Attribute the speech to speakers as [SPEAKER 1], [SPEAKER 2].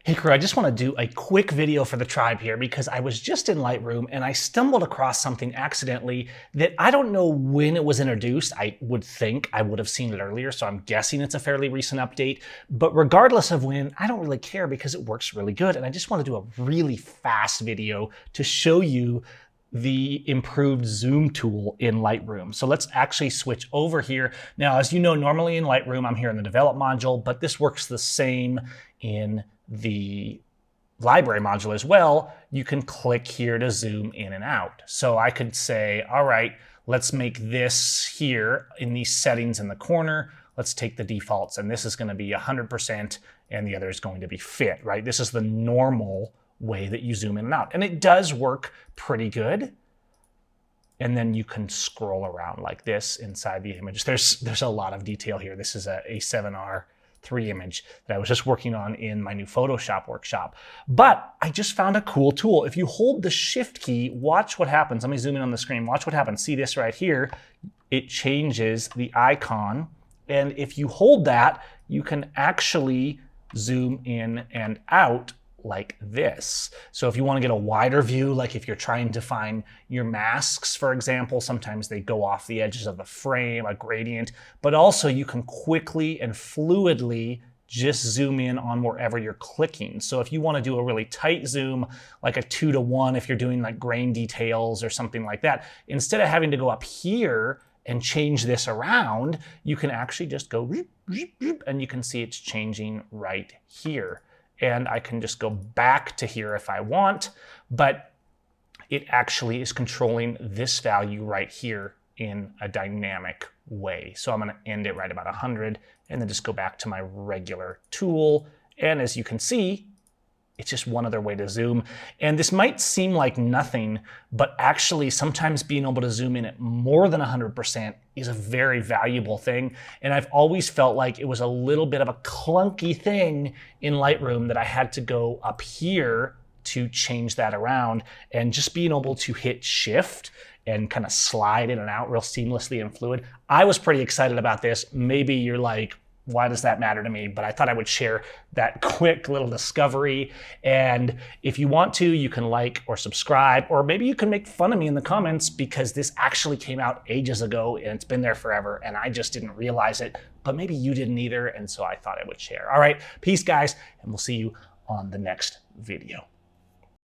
[SPEAKER 1] Hey crew, I just want to do a quick video for the tribe here because I was just in Lightroom and I stumbled across something accidentally that I don't know when it was introduced. I would think I would have seen it earlier, so I'm guessing it's a fairly recent update. But regardless of when, I don't really care because it works really good. And I just want to do a really fast video to show you the improved zoom tool in Lightroom. So let's actually switch over here. Now, as you know, normally in Lightroom, I'm here in the develop module, but this works the same in the library module as well. You can click here to zoom in and out. So I could say, all right, let's make this here in these settings in the corner. Let's take the defaults, and this is going to be 100% and the other is going to be fit, right? This is the normal way that you zoom in and out. And it does work pretty good. And then you can scroll around like this inside the image. There's a lot of detail here. This is a A7R3 image that I was just working on in my new Photoshop workshop. But I just found a cool tool. If you hold the Shift key, watch what happens. Let me zoom in on the screen. Watch what happens. See this right here? It changes the icon. And if you hold that, you can actually zoom in and out like this. So if you want to get a wider view, like if you're trying to find your masks, for example, sometimes they go off the edges of the frame, a gradient, but also you can quickly and fluidly just zoom in on wherever you're clicking. So if you want to do a really tight zoom, like a 2:1, if you're doing like grain details or something like that, instead of having to go up here and change this around, you can actually just go and you can see it's changing right here. And I can just go back to here if I want, but it actually is controlling this value right here in a dynamic way. So I'm gonna end it right about 100 and then just go back to my regular tool. And as you can see, it's just one other way to zoom. And this might seem like nothing, but actually sometimes being able to zoom in at more than 100% is a very valuable thing. And I've always felt like it was a little bit of a clunky thing in Lightroom that I had to go up here to change that around. And just being able to hit Shift and kind of slide in and out real seamlessly and fluid. I was pretty excited about this. Maybe you're like, why does that matter to me? But I thought I would share that quick little discovery. And if you want to, you can like or subscribe, or maybe you can make fun of me in the comments because this actually came out ages ago and it's been there forever and I just didn't realize it, but maybe you didn't either. And so I thought I would share. All right, peace guys, and we'll see you on the next video.